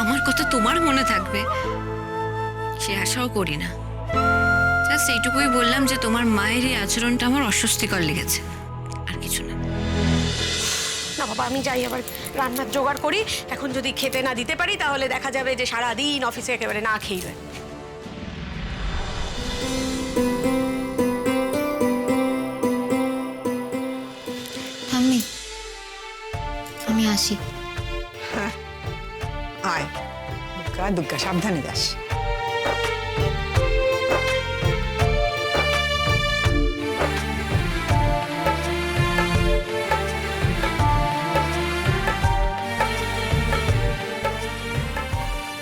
আমার কথা তোমার মনে থাকবে সে আশাও করি না। জাস্ট এইটুকুই বললাম যে তোমার মায়ের এই আচরণটা আমার অস্বস্তিকর লেগেছে, আর কিছু না। না বাবা, আমি যাই আবার রান্নার জোগাড় করি। এখন যদি খেতে না দিতে পারি তাহলে দেখা যাবে যে সারাদিন অফিসে একেবারে না খেয়ে। আমি আসি। হ্যাঁ আয়, দুর্গা দুর্গা, সাবধানে যাস।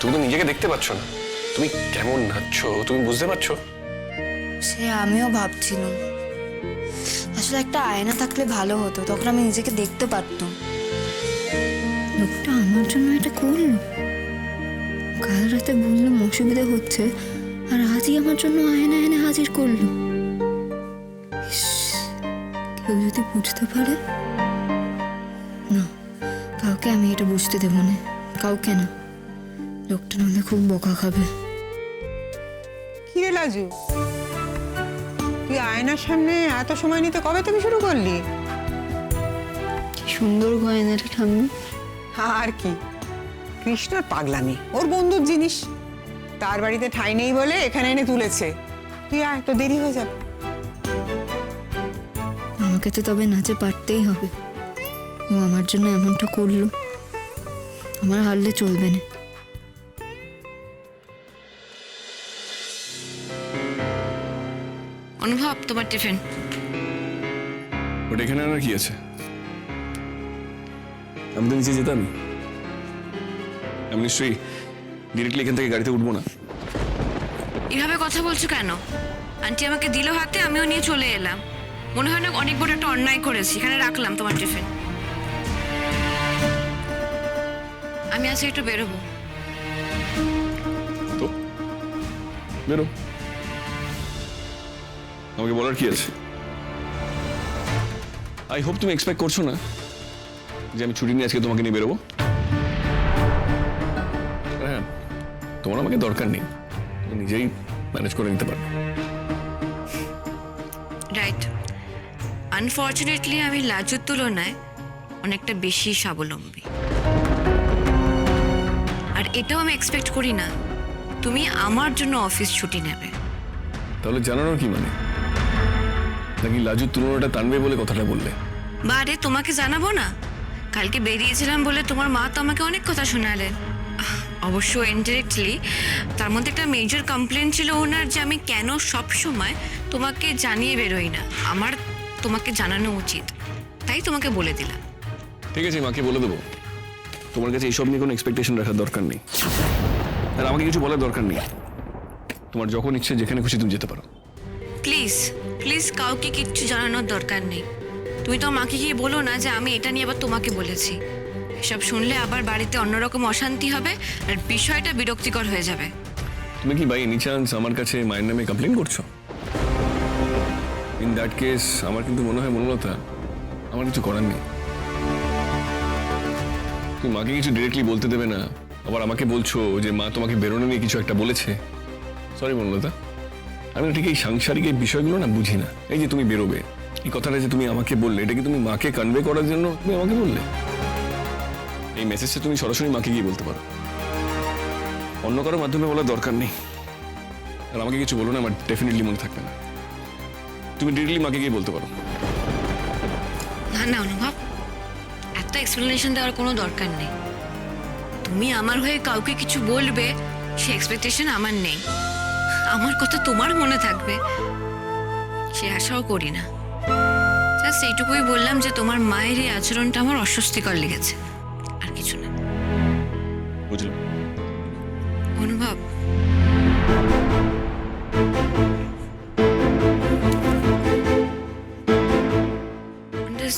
তুমি তো নিজেকে দেখতে পাচ্ছ না, তুমি কেমন নাচছো তুমি বুঝতে পারছো? সে আমিও ভাবছিলাম, আসলে একটা আয়না থাকলে ভালো হতো, তখন আমি নিজেকে দেখতে পারতাম। লোকটা আমার জন্য এটা করলো, কাল রাতে বললাম অসুবিধা হচ্ছে আর আজই আমার জন্য আয়না এনে হাজির করলো। ইস, কেউ যদি বুঝতে পারে না, কাউকে আমি এটা বুঝতে দেবো না, কাউকে না। লোকটা নাহলে খুব বকা খাবে। কি রে লাজু, তুই আয়নার সামনে এত সময় নিতে কবে থেকে শুরু করলি? সুন্দর গয়নাটা ঠাম্মি। আর কি, কৃষ্ণর পাগলামি, ওর বন্ধুর জিনিস, তার বাড়িতে ঠাঁই নেই বলে এখানে এনে তুলেছে। তুই আয়, তো দেরি হয়ে যাবে। আমাকে তো তবে নাচে পারতেই হবে। ও আমার জন্য এমনটা করলো, আমার হারলে চলবে না। অনুভব, তোমার টিফিন। ওটা এখানে আনার কি আছে? আমি তো নিচে যেতাম, আমি নিশ্চয়ই ডিরেক্টলি এখান থেকে গাড়িতে উঠবো না। এভাবে কথা বলছো কেন? আন্টি আমাকে দিল হাতে, আমিও নিয়ে চলে এলাম। মনে হয় না অনেক বড় একটা অন্যায় করেছি, এখানে রাখলাম তোমার টিফিন। আমি আজকে একটু বেরোবো। তো বেরো, আমাকে বলার কি আছে? আই হোপ তুমি এক্সপেক্ট করছো না যে আমি ছুটি নিয়ে আজকে তোমাকে নিয়ে বেরোবো। হ্যাঁ, তোমার আমাকে দরকার নেই, তুমি নিজেই ম্যানেজ করে নিতে পারবে। রাইট। আনফর্চুনেটলি আমি লাজুর তুলনায় অনেকটা বেশি স্বাবলম্বী, আর এটাও আমি এক্সপেক্ট করি না তুমি আমার জন্য অফিস ছুটি নেবে। তাহলে জানানোর কি মানে? নাকি লাজুর তুলনাটা টানবে বলে কথাটা বললে? বারে, তোমাকে জানাবো না? কালকে বেরিয়েছিলাম বলে তোমার মা তো আমাকে অনেক কথা শোনালেন। অবশ্য ইনডিরেক্টলি তার মধ্যে একটা মেজর কমপ্লেন ছিল ওনার, যে আমি কেন সব সময় তোমাকে জানিয়ে বেরোই না। আমার তোমাকে জানানো উচিত, তাই তোমাকে বলে দিলাম। ঠিক আছে, মাকে বলে দেবো। তোমার কাছে এইসব নিয়ে কোনো এক্সপেকটেশন রাখার দরকার নেই, আর আমাকে কিছু বলার দরকার নেই। তোমার যখন ইচ্ছে যেখানে খুশি তুমি যেতে পারো। প্লিজ প্লিজ, কাউকে কিচ্ছু জানানোর দরকার নেই। তুমি তো মাকে গিয়ে বলো না যে আমি এটা নিয়ে আবার তোমাকে বলেছি। এসব শুনলে আবার বাড়িতে অন্যরকম অশান্তি হবে, আর বিষয়টা বিরক্তিকর হয়ে যাবে। তুমি কি বাই এনি চান্স আমার কাছে মায়ের নামে কমপ্লেন করছো? ইন দ্যাট কেস আমার কিন্তু মনে হয় মনলতা, আমার কিছু করার নেই। তুমি মাকে কিছু ডিরেক্টলি বলতে দেবে না, আবার আমাকে বলছো যে মা তোমাকে বেরোনো নিয়ে কিছু একটা বলেছে। সরি মনলতা, আমি ঠিক এই সাংসারিক এই বিষয়গুলো না বুঝি না। এই যে তুমি বেরোবে, এই কথাটা যে তুমি আমাকে বললে, এটা কি তুমি মাকে কনভে করার জন্য তুমি আমাকে বললে? এই মেসেজটা তুমি সরাসরি মাকে গিয়ে বলতে পারো, অন্য কারোর মাধ্যমে বলার দরকার নেই। আর আমাকে কিছু বলো না, আমার ডেফিনেটলি মনে থাকবে না। তুমি ডিরেক্টলি মাকে গিয়ে বলতে পারো। না না অনুভব, এত এক্সপ্লেনেশন দেওয়ার কোনো দরকার নেই। তুমি আমার হয়ে কাউকে কিছু বলবে সে এক্সপেকটেশন আমার নেই। আমার কথা তোমার মনে থাকবে সে আশাও করি না। জাস্ট এইটুকুই বললাম যে তোমার মায়ের এই আচরণটা আমার অস্বস্তিকর লেগেছে, আর কিছু না। বুঝলাম। অনুভব,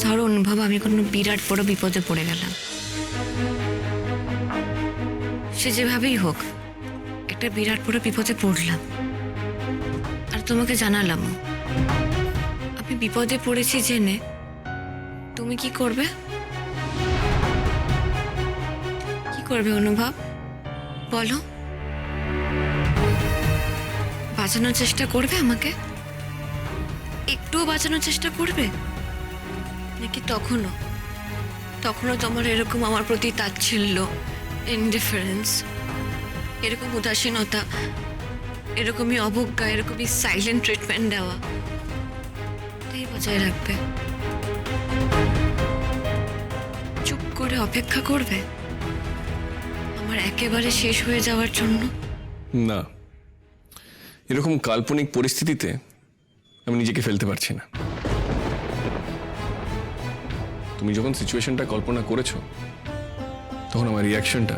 ধরো অনুভব, আমি কোনো বিরাট বড় বিপদে পড়ে গেলাম। সে যেভাবেই হোক একটা বিরাট বড় বিপদে পড়লাম, আর তোমাকে জানালাম আমি বিপদে পড়েছি জেনে তুমি কি করবে? কি করবে অনুভব? বলো, বাঁচানোর চেষ্টা করবে আমাকে? একটুও বাঁচানোর চেষ্টা করবে? নাকি তখনও তোমার এরকম আমার প্রতি তাচ্ছিল্য, ইনডিফারেন্স, এরকম উদাসীনতা, এরকমই অবজ্ঞা, এরকমই সাইলেন্ট ট্রিটমেন্ট দেওয়া তাই বজায় রাখবে? চুপ করে অপেক্ষা করবে আমার একেবারে শেষ হয়ে যাওয়ার জন্য? না, এরকম কাল্পনিক পরিস্থিতিতে আমি নিজেকে ফেলতে পারছি না। তুমি যখন সিচুয়েশনটা কল্পনা করেছো তখন আমার রিয়াকশনটা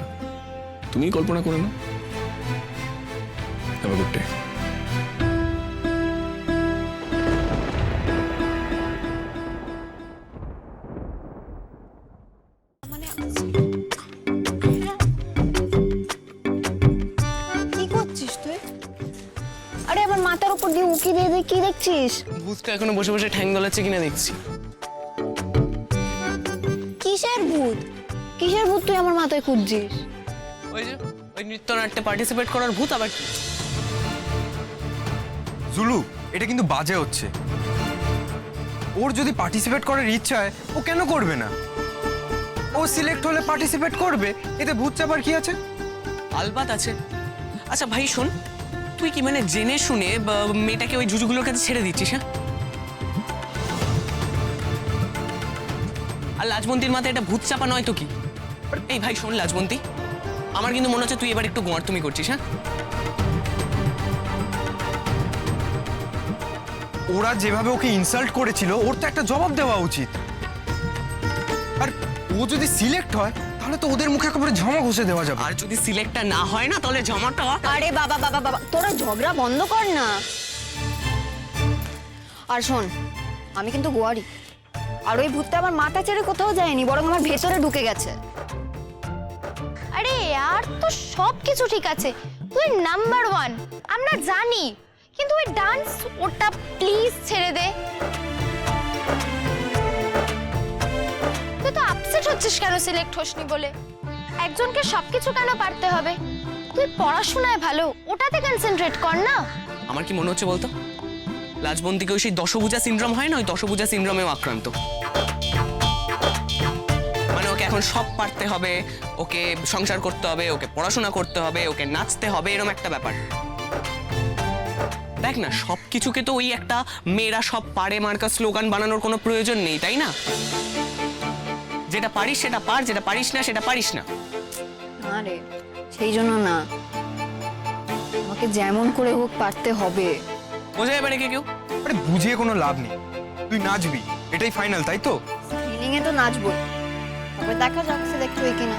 তুমি কল্পনা করে নাও। Have a good day. কি করছিস তুই? আরে আমার মাথার উপর দিয়ে উকি দিয়ে দিয়ে কি দেখছিস? ভূতটা এখনো বসে বসে ঠ্যাং দোলাচ্ছে কিনা দেখছি। কিসের ভূত? কিসের ভূত তুই আমার মাথায় খুঁজছিস? ওই যে ওই নৃত্যনাট্যে পার্টিসিপেট করার ভূত আবার কি? জুলু, এটা কিন্তু বাজে হচ্ছে। ওর যদি পার্টিসিপেট করার ইচ্ছা হয় ও কেন করবে না? ও সিলেক্ট হলে পার্টিসিপেট করবে, এতে ভূত চাপার কি আছে? আলবাত আছে। আচ্ছা ভাই শোন, তুই কি মানে জেনে শুনে মেয়েটাকে ওই জুজুগুলোর কাছে ছেড়ে দিচ্ছিস? হ্যাঁ, আর লাজবন্তীর মাথায় এটা ভূত চাপা নয় তো কি? এই ভাই শোন লাজবন্তী, আমার কিন্তু মনে হচ্ছে তুই এবার একটু গোয়ার তুমি করছিস। হ্যাঁ, ওরা যেভাবে ওকে ইনসাল্ট করেছিল ওর তো একটা জবাব দেওয়া উচিত। আর ও যদি সিলেক্ট হয় তাহলে তো ওদের মুখে একেবারে ঝামা ঘষে দেওয়া যাবে। আর যদি সিলেক্টটা না হয় না তাহলে জমাটা। আরে বাবা বাবা বাবা, তোরা ঝগড়া বন্ধ কর না। আর শোন, আমি কিন্তু গোয়ারি, আর ওই ভূতটা আমার মাথা ছেড়ে কোথাও যায়নি, বরং আমার ভেতরে ঢুকে গেছে। আরে আর তো সব কিছু ঠিক আছে, তুই নাম্বার 1 আমরা জানি, কিন্তু ওই ডান্স ওটা প্লিজ ছেড়ে দে। তুই তো আপসেট হচ্ছিস কেন সিলেক্ট হসনি বলে? একজনকে সবকিছু কেন পারতে হবে? তুই পড়াশোনায় ভালো, ওটাতে কনসেন্ট্রেট কর না। আমার কি মনে হচ্ছে বলতো, লাজবন্তীকে ওই সেই দশভুজা সিনড্রোম হয় না, ওই দশভুজা সিনড্রোমেও আক্রান্ত। মানে ওকে এখন সব পারতে হবে, ওকে সংসার করতে হবে, ওকে পড়াশোনা করতে হবে, ওকে নাচতে হবে, এরকম একটা ব্যাপার। দেখ না, সব কিছুকে তো ওই একটা মেয়েরা সব পারে মার্কা স্লোগান বানানোর কোনো প্রয়োজন নেই, তাই না? যেটা পারিস সেটা পার, যেটা পারিস না সেটা পারিস না। আরে সেই জন্য না, আমাকে যেমন করে হোক পারতে হবে। বোঝা এবারে কে কেউ? আরে বুঝিয়ে কোনো লাভ নেই, তুই নাচবি, এটাই ফাইনাল, তাই তো? ফিলিংয়ে তো নাচবই, তবে দেখা যাক সিলেক্ট হই কিনা।